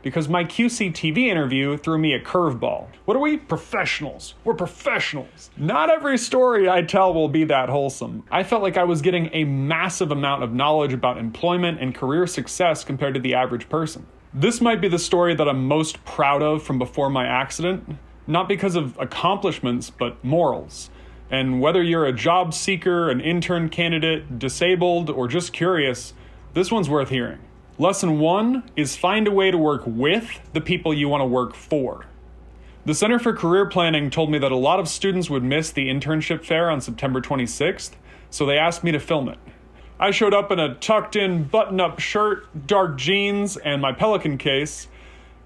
because my QCTV interview threw me a curveball. What are we? Professionals. We're professionals. Not every story I tell will be that wholesome. I felt like I was getting a massive amount of knowledge about employment and career success compared to the average person. This might be the story that I'm most proud of from before my accident, not because of accomplishments, but morals. And whether you're a job seeker, an intern candidate, disabled, or just curious, this one's worth hearing. Lesson 1 is find a way to work with the people you want to work for. The Center for Career Planning told me that a lot of students would miss the Internship Fair on September 26th, so they asked me to film it. I showed up in a tucked-in button-up shirt, dark jeans, and my Pelican case,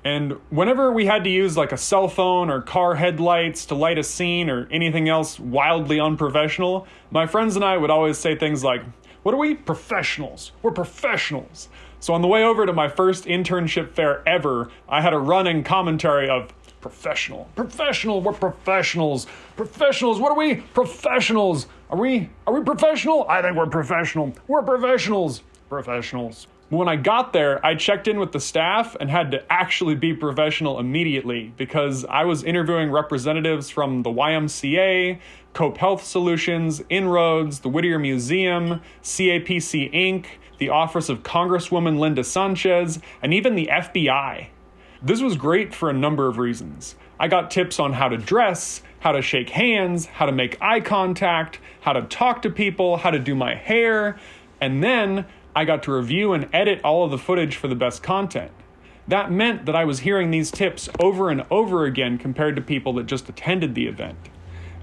and whenever we had to use like a cell phone or car headlights to light a scene or anything else wildly unprofessional, my friends and I would always say things like, "What are we? Professionals. We're professionals." So on the way over to my first internship fair ever, I had a running commentary of professional, we're professionals, what are we? Professionals. Are we professional? I think we're professional. We're professionals. When I got there, I checked in with the staff and had to actually be professional immediately because I was interviewing representatives from the YMCA, Cope Health Solutions, Inroads, the Whittier Museum, CAPC Inc., the office of Congresswoman Linda Sánchez, and even the FBI. This was great for a number of reasons. I got tips on how to dress, how to shake hands, how to make eye contact, how to talk to people, how to do my hair, and then I got to review and edit all of the footage for the best content. That meant that I was hearing these tips over and over again compared to people that just attended the event.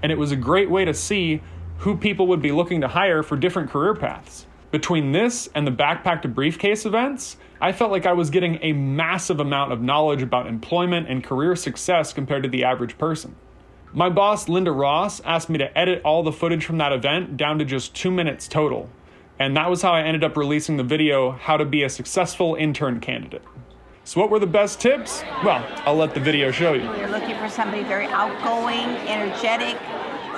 And it was a great way to see who people would be looking to hire for different career paths. Between this and the Backpack to Briefcase events, I felt like I was getting a massive amount of knowledge about employment and career success compared to the average person. My boss, Linda Ross, asked me to edit all the footage from that event down to just 2 minutes total. And that was how I ended up releasing the video, How to Be a Successful Intern Candidate. So what were the best tips? Well, I'll let the video show you. You're looking for somebody very outgoing, energetic,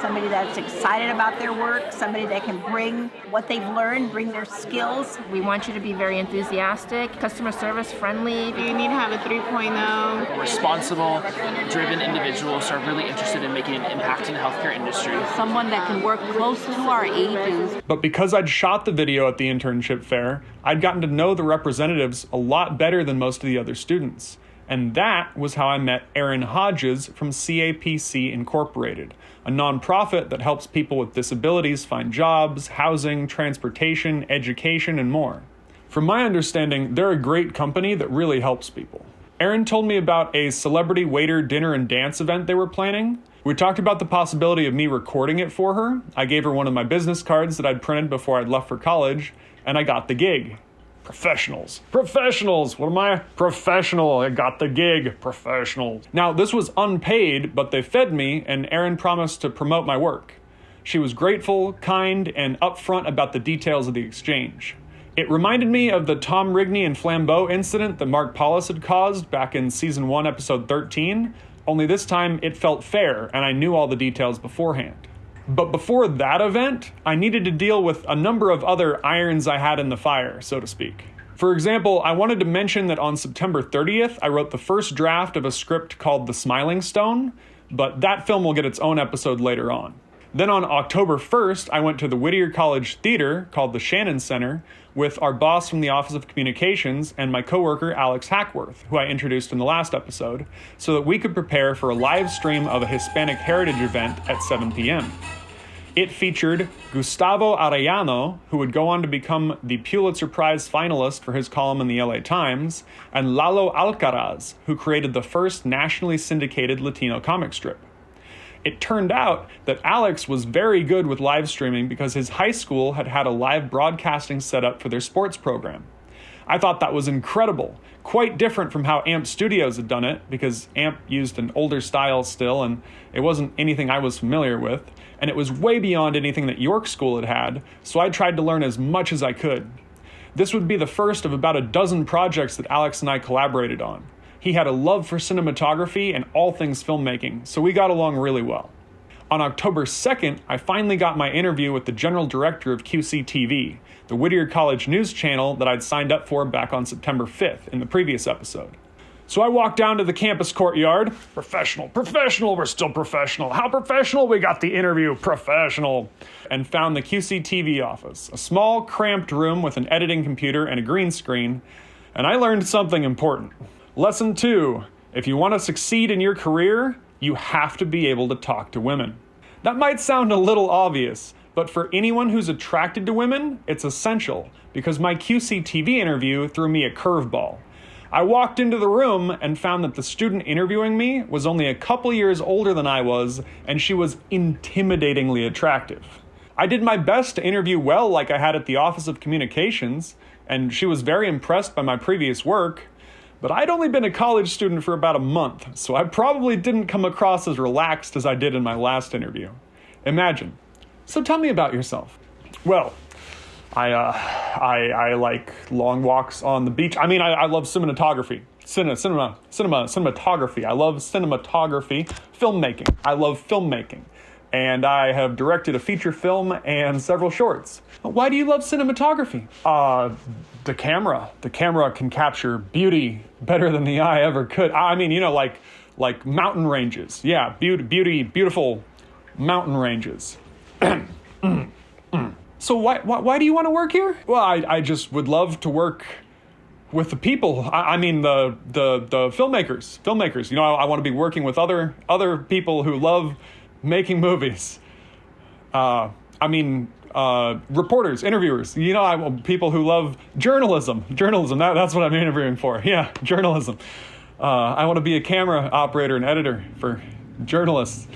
somebody that's excited about their work, somebody that can bring what they've learned, bring their skills. We want you to be very enthusiastic, customer service friendly. You need to have a 3.0. Responsible, driven individuals who are really interested in making an impact in the healthcare industry. Someone that can work close to our ages. But because I'd shot the video at the internship fair, I'd gotten to know the representatives a lot better than most of the other students. And that was how I met Erin Hodges from CAPC Incorporated, a nonprofit that helps people with disabilities find jobs, housing, transportation, education, and more. From my understanding, they're a great company that really helps people. Erin told me about a celebrity waiter dinner and dance event they were planning. We talked about the possibility of me recording it for her. I gave her one of my business cards that I'd printed before I'd left for college, and I got the gig. Professionals. What am I? Professional. I got the gig. Professional. Now, this was unpaid, but they fed me, and Erin promised to promote my work. She was grateful, kind, and upfront about the details of the exchange. It reminded me of the Tom Rigney and Flambeau incident that Mark Paulus had caused back in Season 1, Episode 13, only this time it felt fair, and I knew all the details beforehand. But before that event, I needed to deal with a number of other irons I had in the fire, so to speak. For example, I wanted to mention that on September 30th, I wrote the first draft of a script called The Smiling Stone, but that film will get its own episode later on. Then on October 1st, I went to the Whittier College Theater, called the Shannon Center, with our boss from the Office of Communications and my coworker Alex Hackworth, who I introduced in the last episode, so that we could prepare for a live stream of a Hispanic heritage event at 7 p.m. It featured Gustavo Arellano, who would go on to become the Pulitzer Prize finalist for his column in the LA Times, and Lalo Alcaraz, who created the first nationally syndicated Latino comic strip. It turned out that Alex was very good with live streaming because his high school had had a live broadcasting setup for their sports program. I thought that was incredible, quite different from how AMP Studios had done it, because AMP used an older style still, and it wasn't anything I was familiar with, and it was way beyond anything that York School had had, so I tried to learn as much as I could. This would be the first of about a dozen projects that Alex and I collaborated on. He had a love for cinematography and all things filmmaking, so we got along really well. On October 2nd, I finally got my interview with the general director of QCTV, the Whittier College news channel that I'd signed up for back on September 5th in the previous episode. So I walked down to the campus courtyard. Professional, we're still professional. How professional? We got the interview, professional. And found the QCTV office, a small, cramped room with an editing computer and a green screen. And I learned something important. Lesson 2, if you want to succeed in your career, you have to be able to talk to women. That might sound a little obvious, but for anyone who's attracted to women, it's essential, because my QCTV interview threw me a curveball. I walked into the room and found that the student interviewing me was only a couple years older than I was, and she was intimidatingly attractive. I did my best to interview well like I had at the Office of Communications, and she was very impressed by my previous work, but I'd only been a college student for about a month, so I probably didn't come across as relaxed as I did in my last interview. Imagine. So tell me about yourself. Well, I like long walks on the beach. I mean, I love cinematography. Cinematography. I love cinematography. Filmmaking. I love filmmaking. And I have directed a feature film and several shorts. Why do you love cinematography? The camera. The camera can capture beauty better than the eye ever could. I mean, like mountain ranges. Yeah, beautiful mountain ranges. So why do you want to work here? Well, I just would love to work with the people. I mean the filmmakers. I want to be working with other people who love making movies. Reporters, interviewers. I want people who love journalism. That's what I'm interviewing for. Yeah, journalism. I want to be a camera operator and editor for journalists.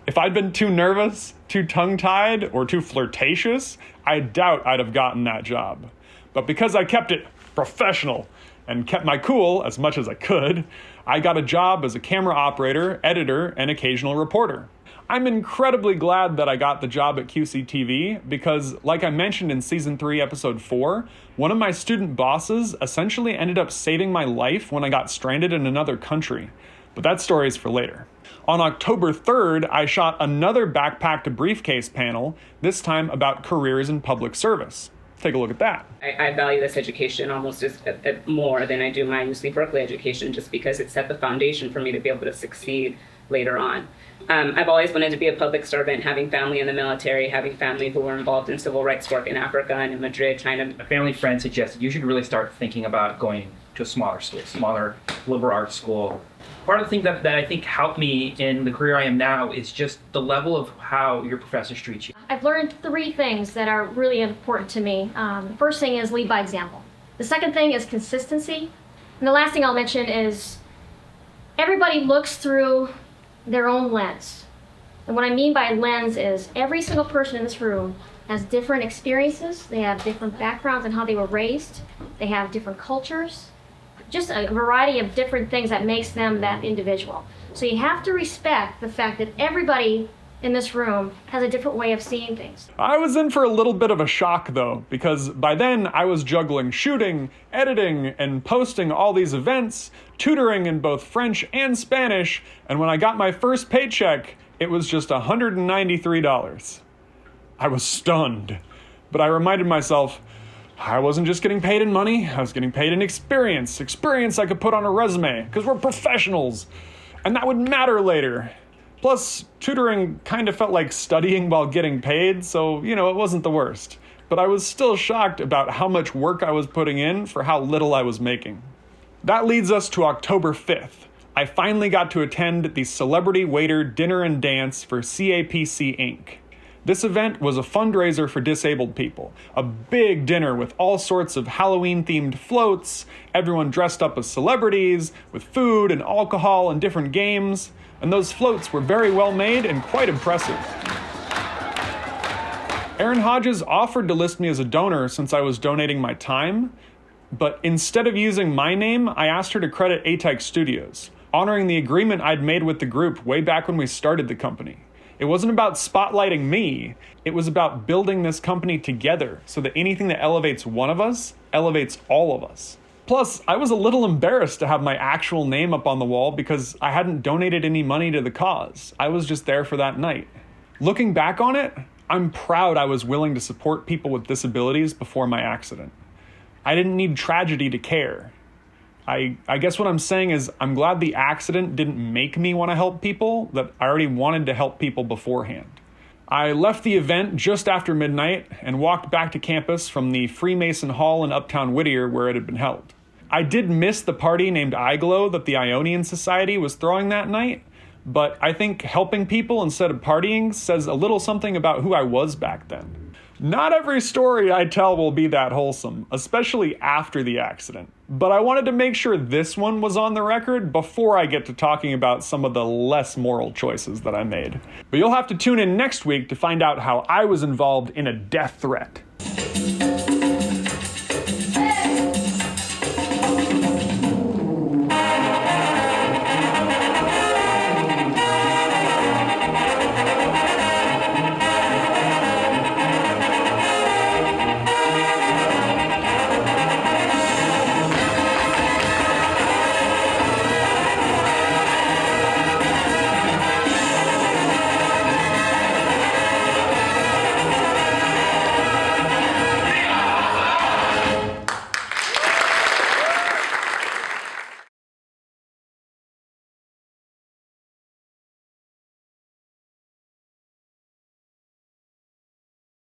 If I'd been too nervous, too tongue-tied, or too flirtatious, I doubt I'd have gotten that job. But because I kept it professional and kept my cool as much as I could, I got a job as a camera operator, editor, and occasional reporter. I'm incredibly glad that I got the job at QCTV because, like I mentioned in Season 3, Episode 4, one of my student bosses essentially ended up saving my life when I got stranded in another country. But that story is for later. On October 3rd, I shot another Backpack to Briefcase panel, this time about careers in public service. Take a look at that. I value this education almost as more than I do my UC Berkeley education, just because it set the foundation for me to be able to succeed later on. I've always wanted to be a public servant, having family in the military, having family who were involved in civil rights work in Africa and in Madrid, trying to... A family friend suggested you should really start thinking about going to a smaller liberal arts school. Part of the thing that I think helped me in the career I am now is just the level of how your professors treat you. I've learned 3 things that are really important to me. The first thing is lead by example. The second thing is consistency. And the last thing I'll mention is everybody looks through their own lens. And what I mean by lens is every single person in this room has different experiences. They have different backgrounds and how they were raised. They have different cultures. Just a variety of different things that makes them that individual. So you have to respect the fact that everybody in this room has a different way of seeing things. I was in for a little bit of a shock though, because by then I was juggling shooting, editing, and posting all these events, tutoring in both French and Spanish, and when I got my first paycheck, it was just $193. I was stunned, but I reminded myself, I wasn't just getting paid in money, I was getting paid in experience I could put on a resume, because we're professionals, and that would matter later. Plus, tutoring kind of felt like studying while getting paid, so, it wasn't the worst. But I was still shocked about how much work I was putting in for how little I was making. That leads us to October 5th. I finally got to attend the Celebrity Waiter Dinner and Dance for CAPC Inc. This event was a fundraiser for disabled people, a big dinner with all sorts of Halloween-themed floats, everyone dressed up as celebrities, with food and alcohol and different games, and those floats were very well made and quite impressive. Erin Hodges offered to list me as a donor since I was donating my time, but instead of using my name, I asked her to credit ATAEC Studios, honoring the agreement I'd made with the group way back when we started the company. It wasn't about spotlighting me, it was about building this company together so that anything that elevates one of us elevates all of us. Plus, I was a little embarrassed to have my actual name up on the wall because I hadn't donated any money to the cause. I was just there for that night. Looking back on it, I'm proud I was willing to support people with disabilities before my accident. I didn't need tragedy to care. I guess what I'm saying is I'm glad the accident didn't make me want to help people, that I already wanted to help people beforehand. I left the event just after midnight and walked back to campus from the Freemason Hall in Uptown Whittier where it had been held. I did miss the party named iGlow that the Ionian Society was throwing that night, but I think helping people instead of partying says a little something about who I was back then. Not every story I tell will be that wholesome, especially after the accident. But I wanted to make sure this one was on the record before I get to talking about some of the less moral choices that I made. But you'll have to tune in next week to find out how I was involved in a death threat.